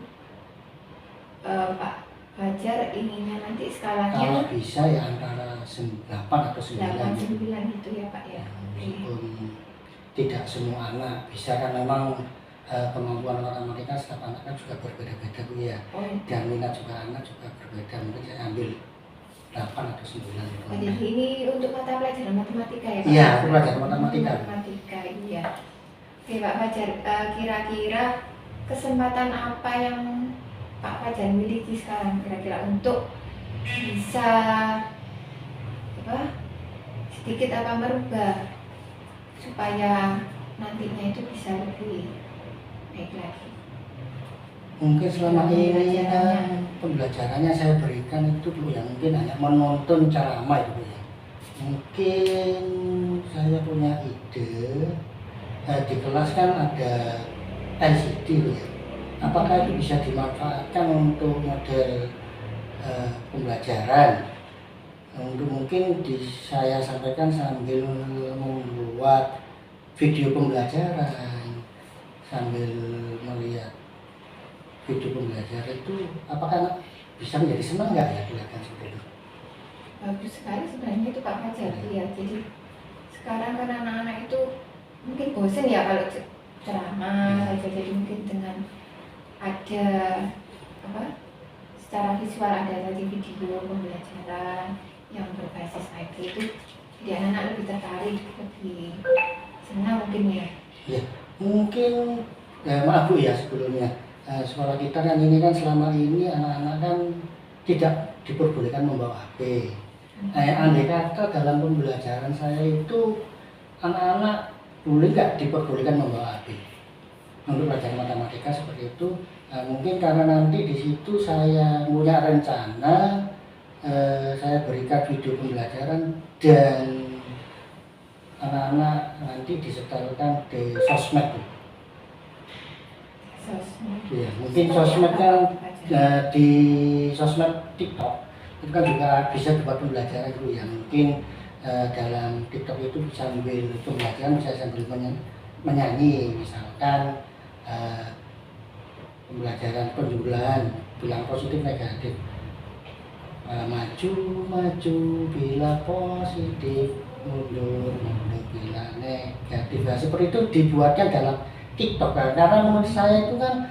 Pak Fajar inginnya nanti skalanya kalau bisa ya antara 8 atau 9 gitu ya Pak ya. Meskipun tidak semua anak bisa, kan memang kemampuan matematika setiap anak kan juga berbeda-beda Bu ya. Dan minat juga anak juga berbeda, mungkin saya ambil 8 atau 9 gitu. Jadi ini untuk mata pelajaran matematika ya Pak? Iya, pelajaran matematika. Matematika, iya. Oke Pak Fajar, kira-kira kesempatan apa yang Pak Fajar miliki sekarang kira-kira untuk bisa sedikit merubah supaya nantinya itu bisa lebih baik lagi? Mungkin selama ini kan pembelajarannya saya berikan itu dulu ya, mungkin hanya menonton ceramah itu ya. Mungkin saya punya ide, di kelas kan ada LCD ya. Apakah itu bisa dimanfaatkan untuk model pembelajaran? Untuk mungkin saya sampaikan sambil membuat video pembelajaran, sambil melihat video pembelajaran itu, apakah bisa menjadi senang nggak ya kelihatan seperti itu? Bagus sekali sebenarnya itu Pak Fajar ya. Jadi sekarang kan anak-anak itu mungkin bosen ya kalau ceramah saja, jadi mungkin dengan ada secara visual ada tadi video pembelajaran yang berbasis IT itu, jadi anak-anak lebih tertarik, lebih senang mungkin ya. Ya mungkin maaf Bu ya sebelumnya, sekolah kita kan ini kan selama ini anak-anak kan tidak diperbolehkan membawa HP. Andai kata dalam pembelajaran saya itu anak-anak boleh nggak diperbolehkan membawa HP untuk pelajaran matematika seperti itu. Mungkin karena nanti di situ saya punya rencana, saya berikan video pembelajaran dan anak-anak nanti disetelkan di sosmed. Sosmed. Ya, mungkin sosmed kan di sosmed TikTok itu kan juga bisa buat pembelajaran itu ya. Mungkin dalam TikTok itu bisa sambil pembelajaran, bisa sambil menyanyi, misalkan pembelajaran penjumlahan, bilang positif negatif. Maju maju bila positif, mundur mundur bila negatif. Nah, seperti itu dibuatkan dalam TikTok kan? Karena menurut saya itu kan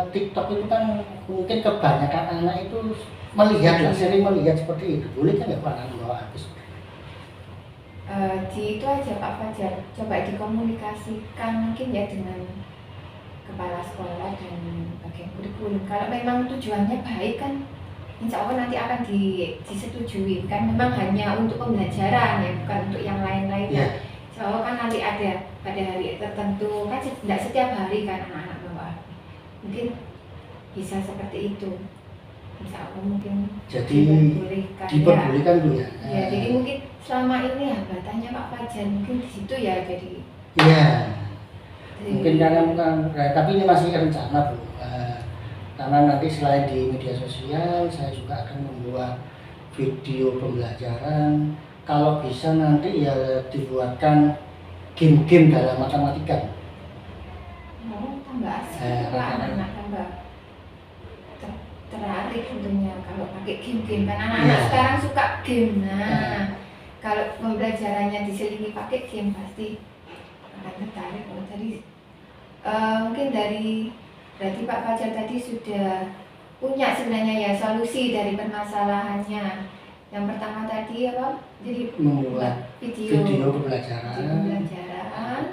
TikTok itu kan mungkin kebanyakan anak itu melihat lah, sering melihat seperti itu. Boleh kan ya Pak anak bawa habis? Di itu aja Pak Fajar, coba dikomunikasikan mungkin ya dengan kepala sekolah dan bagian kurikulum. Kalau memang tujuannya baik kan, insya Allah nanti akan disetujui. Kan memang hanya untuk pembelajaran ya, bukan untuk yang lain-lainnya. Yeah. Insya Allah kan nanti ada pada hari tertentu, kan tidak setiap hari kan anak-anak bawa HP. Mungkin bisa seperti itu. Insya Allah mungkin Jadi diperbolehkan Bu ya. Ya, jadi mungkin selama ini hambatannya Pak Fajar mungkin di situ ya, jadi. Iya. Mungkin karena tapi ini masih rencana Bu. Karena nanti selain di media sosial, saya juga akan membuat video pembelajaran. Kalau bisa nanti ya dibuatkan game-game dalam matematika. Oh, tambah asik anak-anak, tambah tertarik tentunya kalau pakai game-game kan anak-anak sekarang suka game. Nah, kalau pembelajarannya diselingi pakai game pasti akan tertarik. Kalau tadi mungkin berarti Pak Fajar tadi sudah punya sebenarnya ya solusi dari permasalahannya. Yang pertama tadi apa? Jadi membuat video pembelajaran.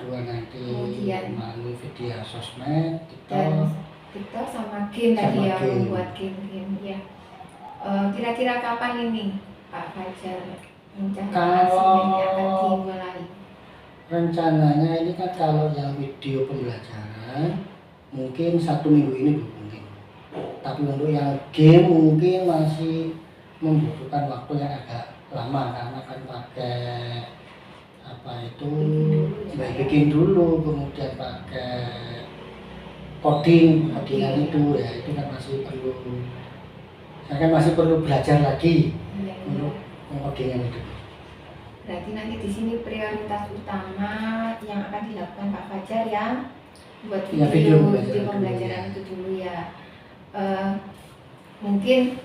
Kedua nanti kemudian melalui video sosmed, TikTok sama game tadi ya, membuat game ya. Kira-kira kapan ini Pak Fajar kalau akan dimulai? Rencananya ini kan kalau yang video pembelajaran mungkin 1 minggu ini mungkin. Tapi untuk yang game mungkin masih membutuhkan waktu yang agak lama karena kan pakai bikin dulu kemudian pakai codingan itu ya, itu kan masih perlu, saya kan masih perlu belajar lagi untuk codingan itu. Berarti nanti di sini prioritas utama yang akan dilakukan Pak Fajar yang buat video pembelajaran itu dulu ya. Mungkin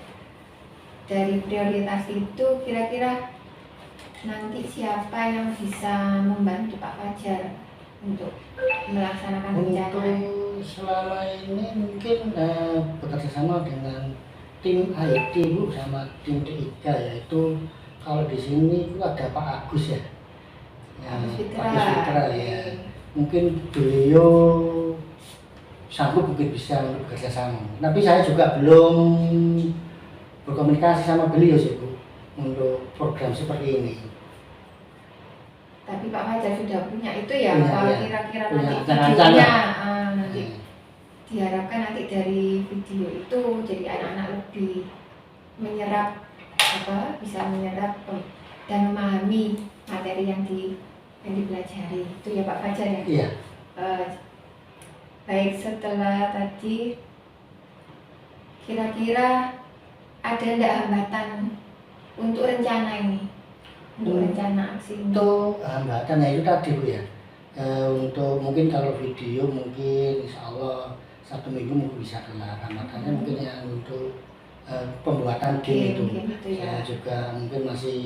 dari prioritas itu kira-kira nanti siapa yang bisa membantu Pak Fajar untuk melaksanakan rencana? Untuk selama ini mungkin bekerja sama dengan tim IT Bu sama tim TIK, yaitu kalau di sini itu ada Pak Agus ya. Agus Fitra ya. Mungkin beliau sanggup mungkin bisa untuk bekerja sama. Tapi saya juga belum berkomunikasi sama beliau sih Bu untuk program seperti ini. Tapi Pak Fajar sudah punya itu ya, kalau kira-kira nanti videonya nanti diharapkan nanti dari video itu jadi anak-anak lebih bisa menyerap dan memahami materi yang dipelajari itu ya Pak Fajar ya. Iya. Baik, setelah tadi kira-kira ada enggak hambatan untuk rencana ini? Untuk rencana aksi ini? Untuk hambatannya itu tadi Bu ya. Untuk mungkin kalau video mungkin insya Allah 1 minggu mungkin bisa kelar. Hambatannya mungkin yang untuk pembuatan game itu ya. Saya juga mungkin masih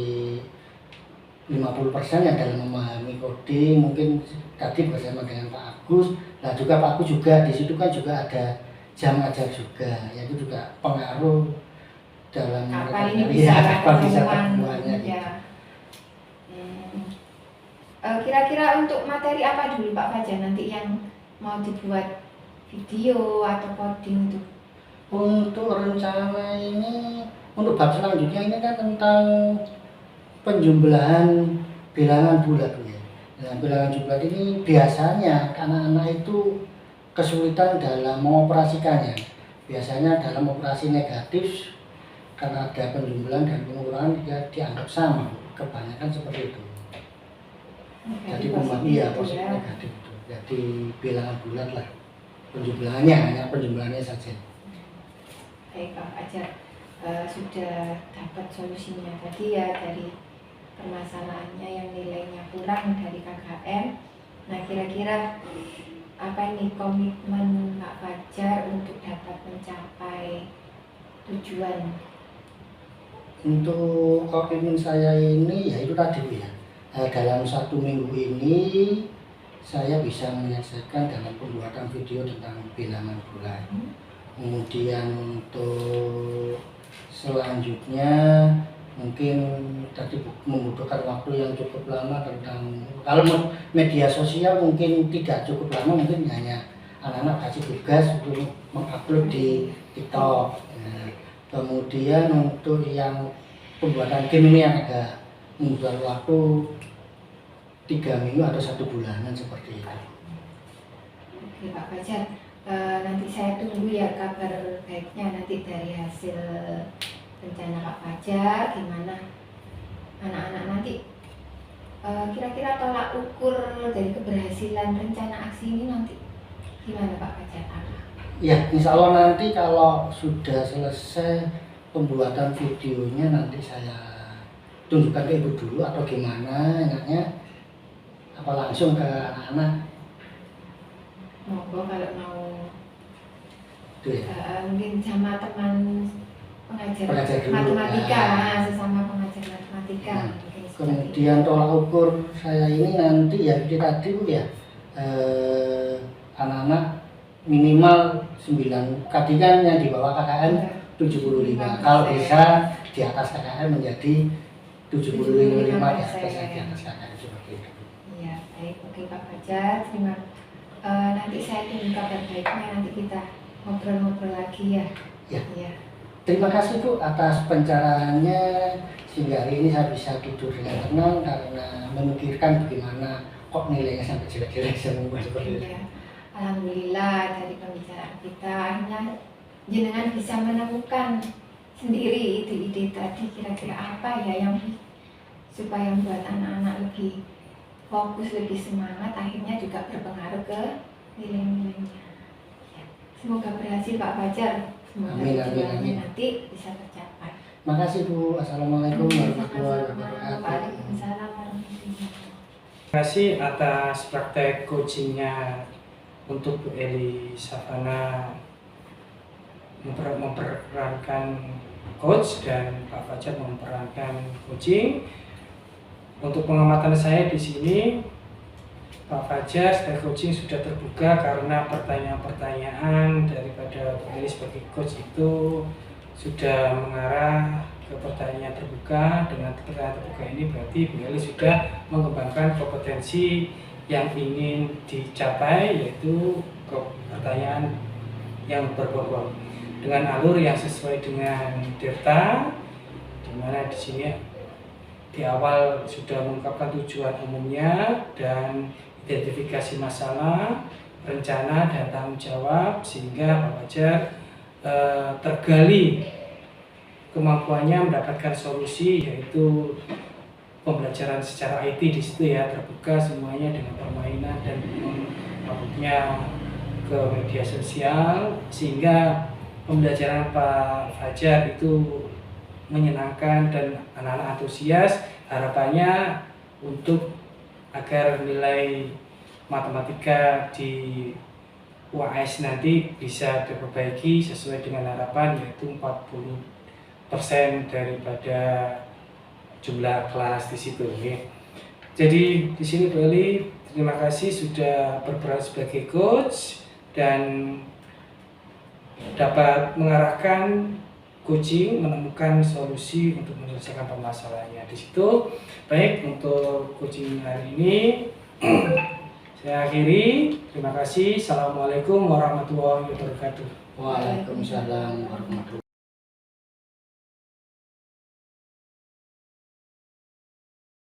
50% ya dalam memahami coding. Mungkin tadi bersama dengan Pak Agus. Nah juga Pak Agus juga di situ kan juga ada jam ajar juga. Ya itu juga pengaruh dalam kapan ini bisa ketemuannya gitu. Kira-kira untuk materi apa dulu Pak Fajar nanti yang mau dibuat video atau coding itu? Untuk rencana ini, untuk bab selanjutnya ini kan tentang penjumlahan bilangan bulat ya. Nah, bilangan bulat ini biasanya anak-anak itu kesulitan dalam mengoperasikannya. Biasanya dalam operasi negatif karena ada penjumlahan dan pengurangan dia dianggap sama. Kebanyakan seperti itu. Jadi positif negatif itu. Jadi bilangan bulat lah. penjumlahannya, hanya penjumlahannya saja. Baik Pak Fajar, sudah dapat solusinya tadi ya dari permasalahannya yang nilainya kurang dari KKN. Nah, kira-kira apa ini komitmen Pak Fajar untuk dapat mencapai tujuan? Untuk komitmen saya ini ya itu tadi ya, dalam 1 minggu ini saya bisa menyelesaikan dalam pembuatan video tentang bilangan bulan. Kemudian untuk selanjutnya mungkin tadi membutuhkan waktu yang cukup lama tentang, kalau media sosial mungkin tidak cukup lama, mungkin hanya anak-anak kasih tugas untuk mengupload di TikTok. Kemudian untuk yang pembuatan game ini yang agak membutuhkan waktu 3 minggu atau 1 bulanan seperti itu. Oke Pak Fajar, nanti saya tunggu ya kabar baiknya nanti dari hasil rencana Pak Fajar, gimana anak-anak nanti kira-kira tolak ukur dari keberhasilan rencana aksi ini nanti gimana Pak Fajar? Ya, insya Allah nanti kalau sudah selesai pembuatan videonya nanti saya tunjukkan ke ibu dulu atau gimana enaknya, apa langsung ke anak-anak. Monggo kalau mau Itu ya. mungkin sama teman pengajar Dulu, matematika, ya. sesama pengajar matematika. Mungkin Kemudian tolak ukur saya ini nanti ya seperti tadi Bu ya, anak-anak minimal 9, tadi kan yang di bawah KKN 75, kalau bisa di atas KKN menjadi 75 di atas KKN seperti itu. Iya, baik, oke Pak Fajar, nanti saya tunggu kabar baiknya, nanti kita ngobrol-ngobrol lagi ya. Ya. Iya. Terima kasih Bu atas pencerahannya, sehingga hari ini saya bisa tidur dengan tenang karena memikirkan bagaimana kok nilainya sampai jelek-jelek semua seperti itu. Iya. Alhamdulillah dari pembicaraan kita akhirnya jenengan bisa menemukan sendiri ide-ide tadi, kira-kira apa ya yang supaya membuat anak-anak lebih fokus, lebih semangat, akhirnya juga berpengaruh ke nilai-nilainya. Ya. Semoga berhasil Pak Fajar, semoga tujuannya nanti bisa tercapai. Makasih Bu. Assalamualaikum warahmatullahi wabarakatuh. Waalaikumsalam warahmatullahi wabarakatuh. Terima kasih atas praktek coachingnya untuk Bu Eli Savana memperankan coach dan Pak Fajar memperankan coaching. Untuk pengamatan saya di sini, Pak Fajar sebagai coaching sudah terbuka karena pertanyaan-pertanyaan daripada Bu Eli sebagai coach itu sudah mengarah ke pertanyaan terbuka. Dengan pertanyaan terbuka ini berarti Bu Eli sudah mengembangkan kompetensi yang ingin dicapai, yaitu pertanyaan yang berbobot dengan alur yang sesuai dengan Delta, di mana di sini di awal sudah mengungkapkan tujuan umumnya dan identifikasi masalah, rencana dan tanggung jawab, sehingga Pak Fajar tergali kemampuannya mendapatkan solusi, yaitu pembelajaran secara IT di situ ya, terbuka semuanya dengan permainan dan masuknya ke media sosial, sehingga pembelajaran Pak Fajar itu menyenangkan dan anak-anak antusias. Harapannya untuk agar nilai matematika di UAS nanti bisa diperbaiki sesuai dengan harapan, yaitu 40% daripada jumlah kelas di situ. Okay. Jadi di sini Bu Eli, terima kasih sudah berperan sebagai coach dan dapat mengarahkan coaching menemukan solusi untuk menyelesaikan permasalahannya di situ. Baik, untuk coaching hari ini saya akhiri. Terima kasih. Assalamualaikum warahmatullahi wabarakatuh. Waalaikumsalam warahmatullahi wabarakatuh.